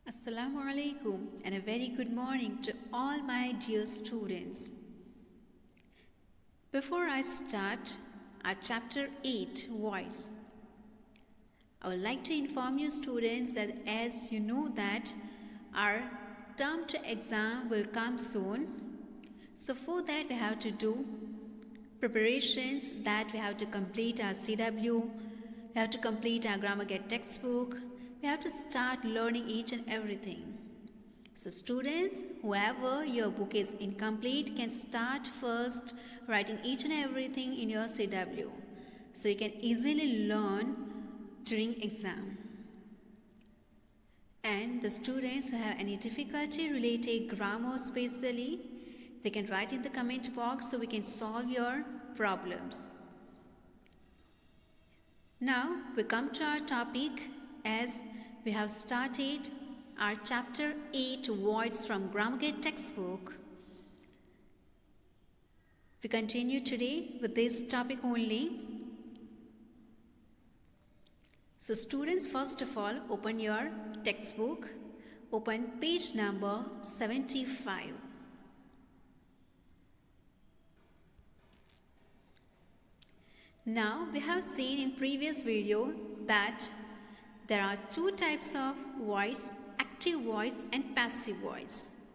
Assalamu alaikum and a very good morning to all my dear students. Before I start our chapter 8 voice, I would like to inform you students that as you know that our term 2 exam will come soon. So for that we have to do preparations, that we have to complete our CW, we have to complete our grammar guide textbook, we have to start learning each and everything. So students, whoever your book is incomplete can start first writing each and everything in your CW. So you can easily learn during exam. And the students who have any difficulty related grammar especially, they can write in the comment box so we can solve your problems. Now we come to our topic as we have started our chapter 8 words from grammar guide textbook. We continue today with this topic only. So students, first of all, open your textbook, open page number 75. Now we have seen in previous video that there are two types of voice, active voice and passive voice.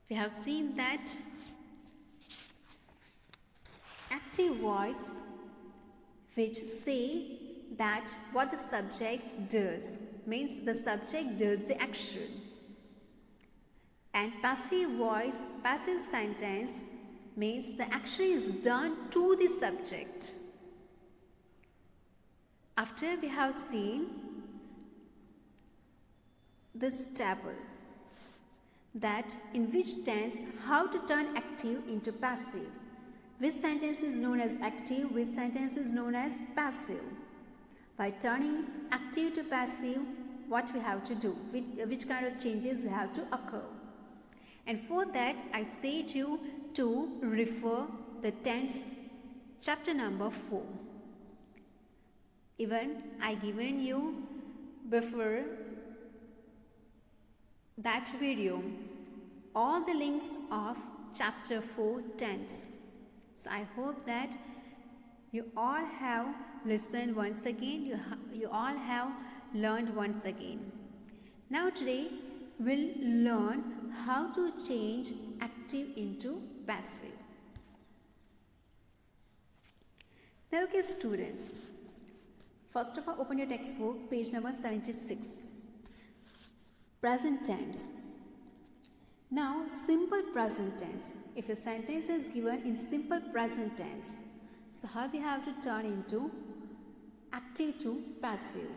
We have seen that active voice which say that what the subject does, means the subject does the action. And passive voice, passive sentence means the action is done to the subject. After we have seen this table, that in which tense how to turn active into passive, which sentence is known as active, which sentence is known as passive. By turning active to passive, what we have to do, which kind of changes we have to occur. And for that I said you to refer the tense chapter number 4. Even I given you before that video all the links of chapter 4 tense. So I hope that you all have listened once again, you all have learned once again. Now today we'll learn how to change active into passive. Now okay students, first of all open your textbook, page number 76. Present tense. Now simple present tense. If a sentence is given in simple present tense, so how we have to turn into active to passive.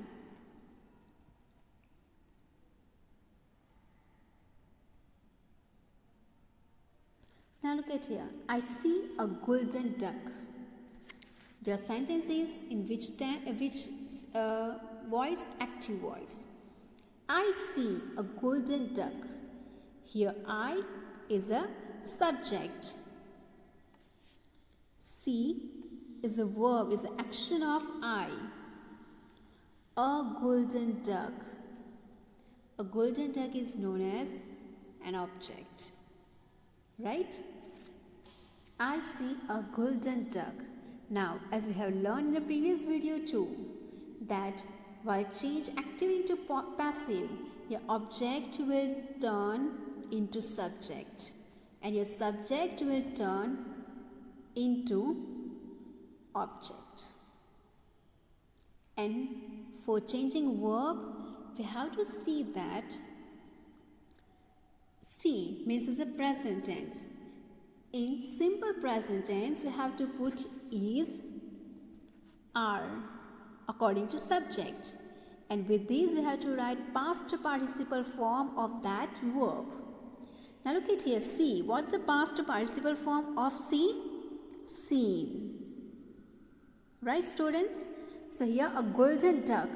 Now look at here. I see a golden duck. Your sentence is in which voice, active voice. I see a golden duck. Here I is a subject. See is a verb, is the action of I. A golden duck. A golden duck is known as an object. Right? I see a golden duck. Now, as we have learned in the previous video too, that while change active into passive, your object will turn into subject and your subject will turn into object. And for changing verb, we have to see that see means is a present tense. In simple present tense, we have to put is, are according to subject. And with these, we have to write past participle form of that verb. Now look at here, see. What's the past participle form of see? Seen. Right students? So here a golden duck.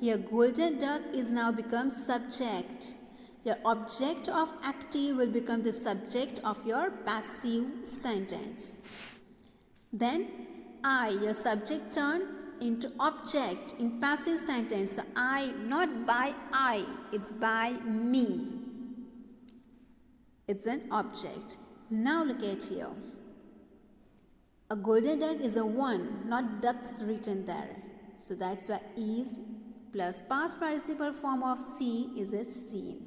Here golden duck is now become subject. Your object of active will become the subject of your passive sentence. Then I, your subject turn into object in passive sentence. So I, not by I, it's by me. It's an object. Now look at here. A golden duck is a one, not ducks written there. So that's why is plus past participle form of see is a seen.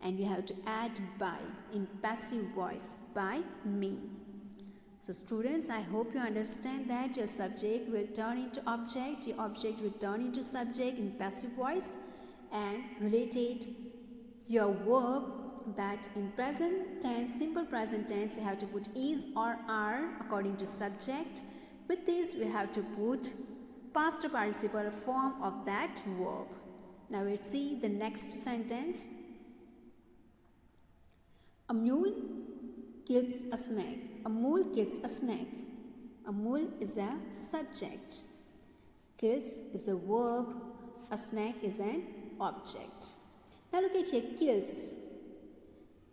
And you have to add by in passive voice, by me. So students, I hope you understand that your subject will turn into object, your object will turn into subject in passive voice, and related your verb that in present tense, simple present tense, you have to put is or are according to subject. With this, we have to put past participle form of that verb. Now we'll see the next sentence. A mule kills a snake. A mule kills a snake. A mule is a subject. Kills is a verb. A snake is an object. Now look at here, kills.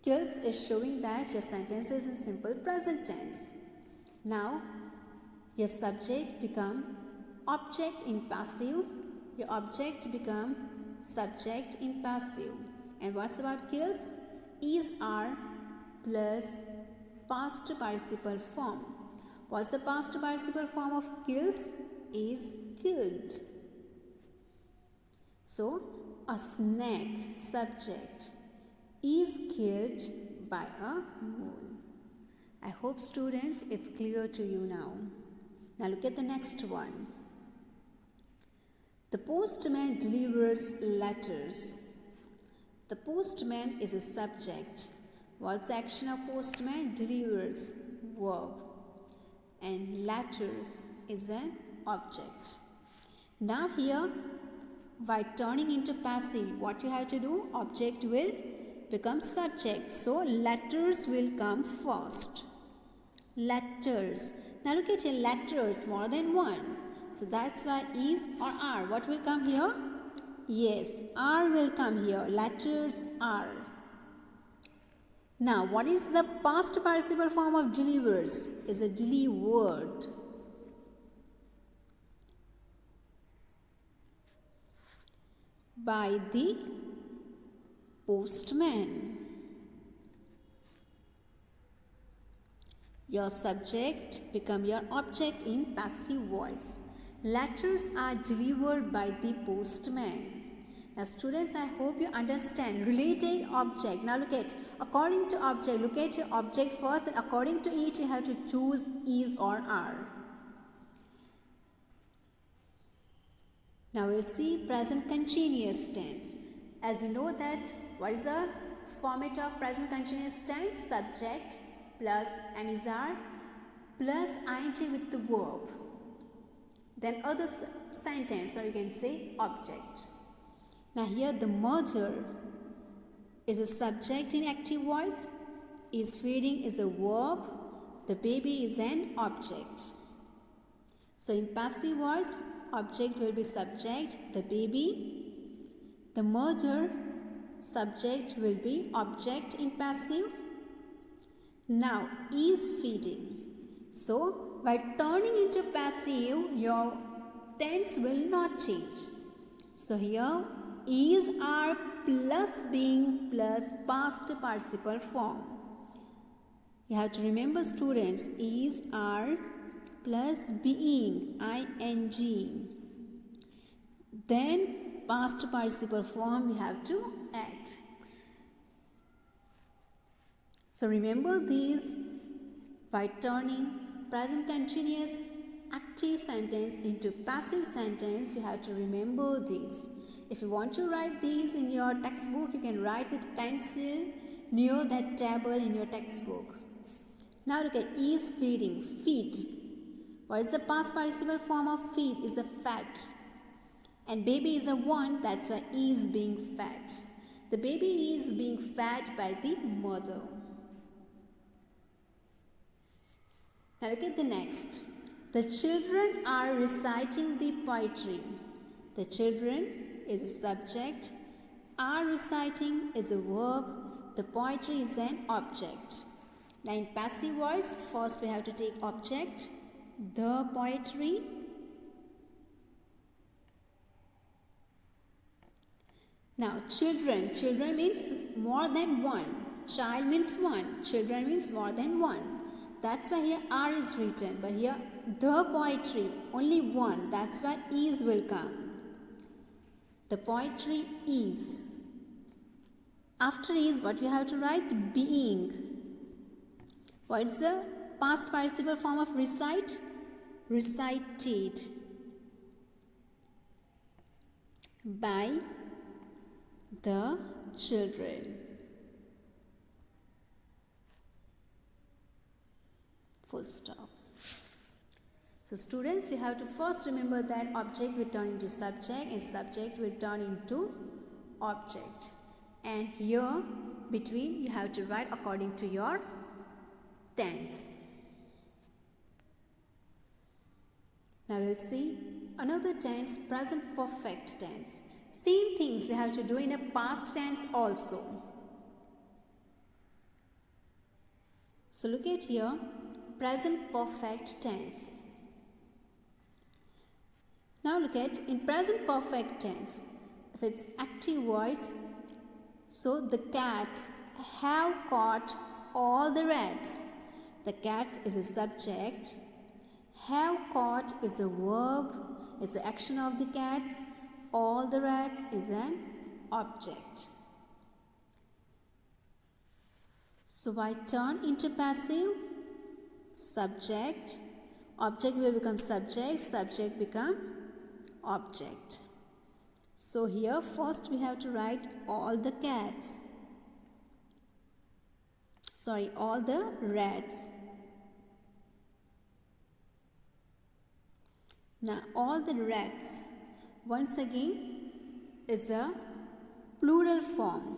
Kills is showing that your sentence is in simple present tense. Now, your subject become object in passive. Your object become subject in passive. And what's about kills? Is, are plus past participle form. What's the past participle form of kills? Is killed. So, a snake subject is killed by a mole. I hope students it's clear to you now. Now look at the next one. The postman delivers letters. The postman is a subject. What's the action of postman? Delivers, verb. And letters is an object. Now here, by turning into passive, what you have to do? Object will become subject. So letters will come first. Letters. Now look at your letters, more than one. So that's why is or are. What will come here? Yes, are will come here. Letters are. Now, what is the past participle form of delivers? Is a delivered. By the postman. Your subject become your object in passive voice. Letters are delivered by the postman. Now students, I hope you understand. Related object. Now look at, according to object, look at your object first, and according to it you have to choose is or are. Now we'll see present continuous tense. As you know that, what is the format of present continuous tense? Subject plus amizar plus ing with the verb. Then other sentence, or you can say object. Now here the mother is a subject in active voice. Is feeding is a verb. The baby is an object. So in passive voice, object will be subject, the baby. The mother, subject will be object in passive. Now is feeding. So by turning into passive, your tense will not change. So here is, are plus being plus past participle form. You have to remember students, is, are plus being, ing. Then past participle form we have to add. So remember these. By turning present continuous active sentence into passive sentence, you have to remember these. If you want to write these in your textbook, you can write with pencil near that table in your textbook. Now look at is feeding, feed. What is the past participle form of feed? Is a fed. And baby is a one, that's why is being fed. The baby is being fed by the mother. Now look at the next. The children are reciting the poetry. The children is a subject. Are reciting is a verb. The poetry is an object. Now in passive voice, first we have to take object, the poetry. Now children, children means more than one. Child means one. Children means more than one. That's why here R is written. But here the poetry, only one. That's why is will come. The poetry is. After is, what we have to write? Being. What is the past participle form of recite? Recited by the children. Full stop. So students, you have to first remember that object will turn into subject and subject will turn into object. And here between you have to write according to your tense. Now we'll see another tense, present perfect tense. Same things you have to do in a past tense also. So look at here, present perfect tense. Now look at in present perfect tense, if it's active voice, so the cats have caught all the rats. The cats is a subject. Have caught is a verb, is the action of the cats. All the rats is an object. So why turn into passive? Subject. Object will become subject. Subject become object. So here first we have to write all the cats. Sorry, all the rats. Now all the rats once again is a plural form.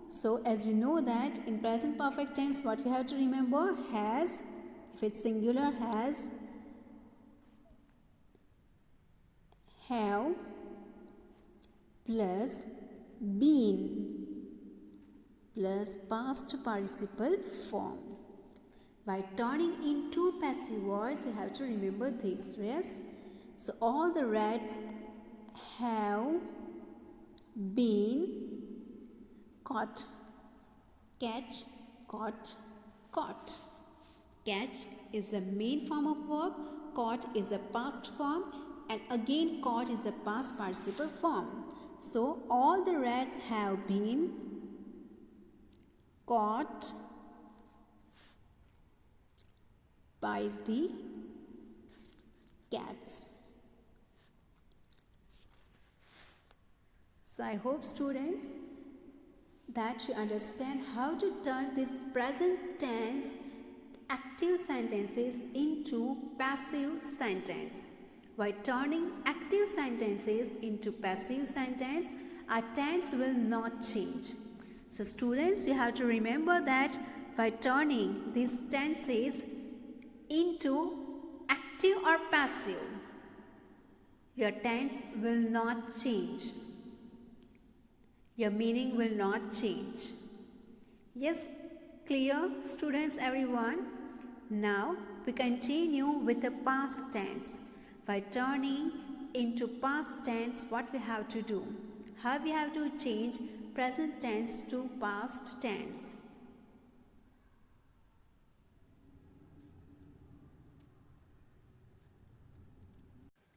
So as we know that in present perfect tense what we have to remember, has, if it's singular, has, have plus been plus past participle form. By turning into passive voice, you have to remember this. Yes. So all the rats have been caught. Catch, caught, caught. Catch is the main form of verb. Caught is the past form. And again caught is the past participle form. So all the rats have been caught by the cats. So I hope students that you understand how to turn this present tense active sentences into passive sentence. By turning active sentences into passive sentence, our tense will not change. So students, you have to remember that by turning these tenses into active or passive, your tense will not change. Your meaning will not change. Yes, clear students, everyone? Now we continue with the past tense. By turning into past tense, what we have to do? How we have to change present tense to past tense?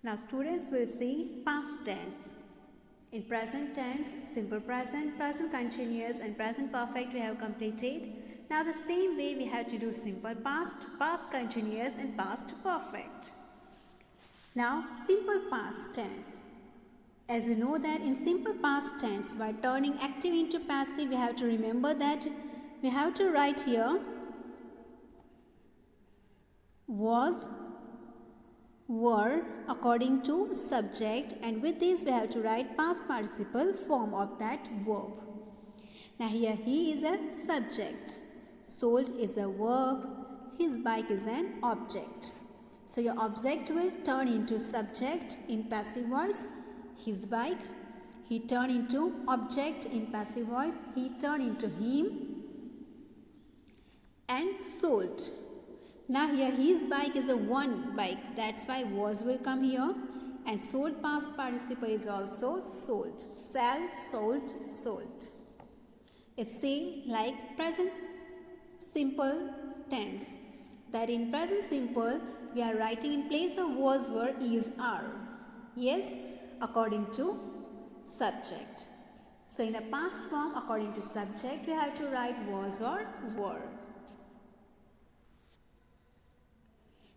Now students will see past tense. In present tense, simple present, present continuous and present perfect we have completed. Now the same way we have to do simple past, past continuous and past perfect. Now simple past tense. As you know that in simple past tense, by turning active into passive, we have to remember that we have to write here was, were according to subject, and with this we have to write past participle form of that verb. Now here he is a subject, sold is a verb, his bike is an object. So your object will turn into subject in passive voice, his bike. He turned into object in passive voice, he turned into him, and sold. Now here his bike is a one bike, that's why was will come here, and sold past participle is also sold. Sell, sold, sold. It's same like present simple tense. That in present simple we are writing in place of was, were, is, are. Yes, according to subject. So in a past form according to subject we have to write was or were.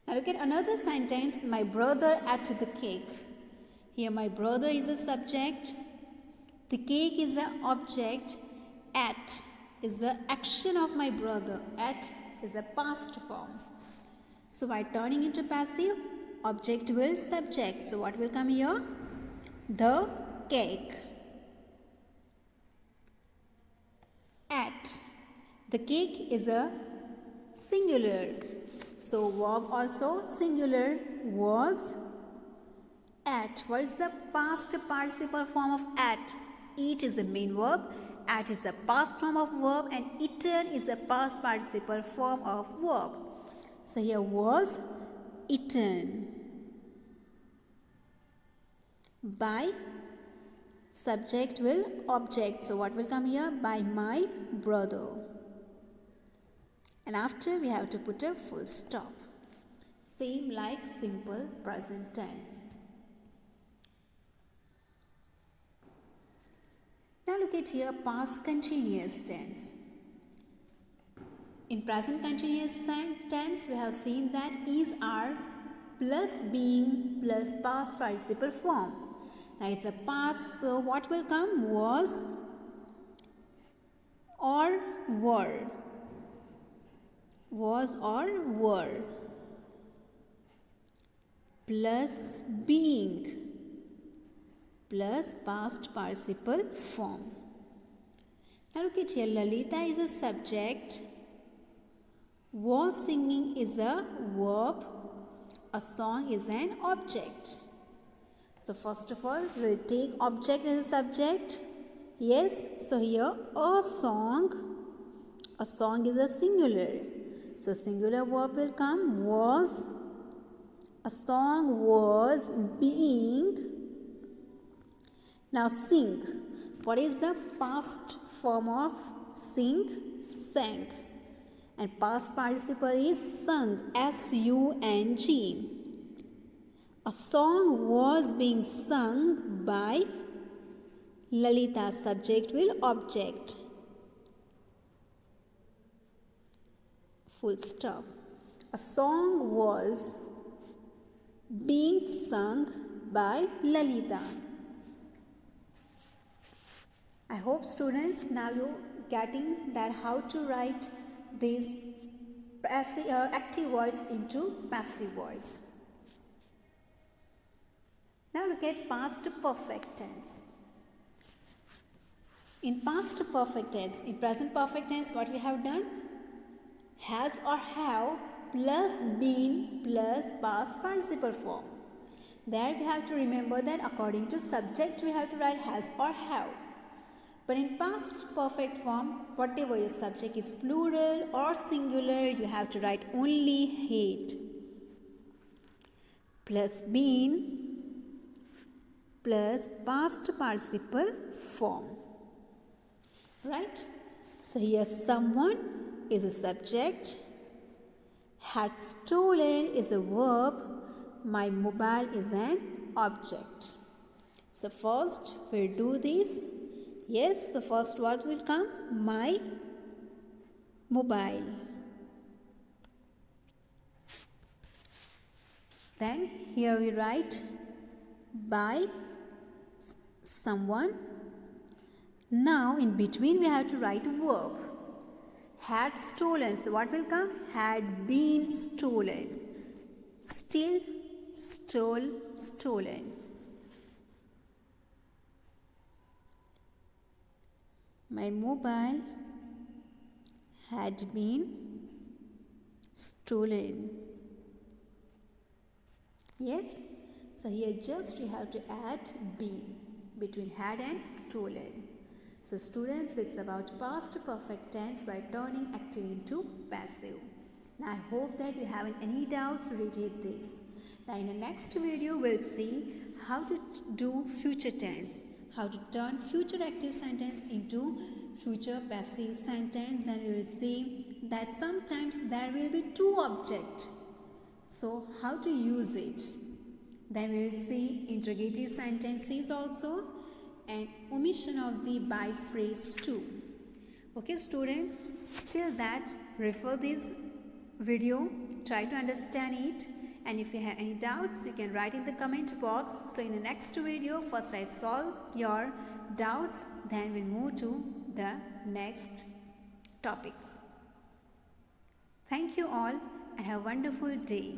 Now look at another sentence, my brother ate the cake. Here my brother is a subject, the cake is an object, ate is the action of my brother, ate is a past form. So by turning into passive, object will subject. So what will come here? The cake. Ate. The cake is a singular. So verb also singular, was, ate. What is the past participle form of ate? Eat is the main verb, ate is the past form of verb, and eaten is the past participle form of verb. So here was eaten by subject will object. So what will come here? By my brother. And after we have to put a full stop. Same like simple present tense. Now look at here past continuous tense. In present continuous tense we have seen that is, are plus being plus past participle form. Now it's a past, so what will come? Was or were. Was or were plus being plus past participle form. Now look at here, Lalita is a subject, was singing is a verb, a song is an object. So first of all we will take object as a subject. Yes, so here a song is a singular. So singular verb will come, was, a song was being. Now sing. What is the past form of sing? Sang. And past participle is sung, S-U-N-G. A song was being sung by Lalita. Subject will object. Full stop. A song was being sung by Lalita. I hope students now you getting that how to write these active voice into passive voice. Now look at past perfect tense. In past perfect tense, in present perfect tense what we have done? Has or have plus been plus past participle form. There we have to remember that according to subject we have to write has or have. But in past perfect form, whatever your subject is plural or singular, you have to write only had. Plus been plus past participle form. Right? So here someone is a subject, had stolen is a verb, my mobile is an object. So first we'll do this. Yes, so first what will come? My mobile. Then here we write by someone. Now in between we have to write a verb. Had stolen. So what will come? Had been stolen. Still, stole, stolen. My mobile had been stolen. Yes? So here just we have to add been between had and stolen. So students, it's about past perfect tense by turning active into passive. Now I hope that you haven't any doubts related this. Now in the next video we'll see how to do future tense, how to turn future active sentence into future passive sentence, and we will see that sometimes there will be two objects. So how to use it. Then we will see interrogative sentences also and omission of the by phrase too. Okay students, till that refer this video, try to understand it, and if you have any doubts you can write in the comment box. So in the next video, first I solve your doubts, then we'll move to the next topics. Thank you all and have a wonderful day.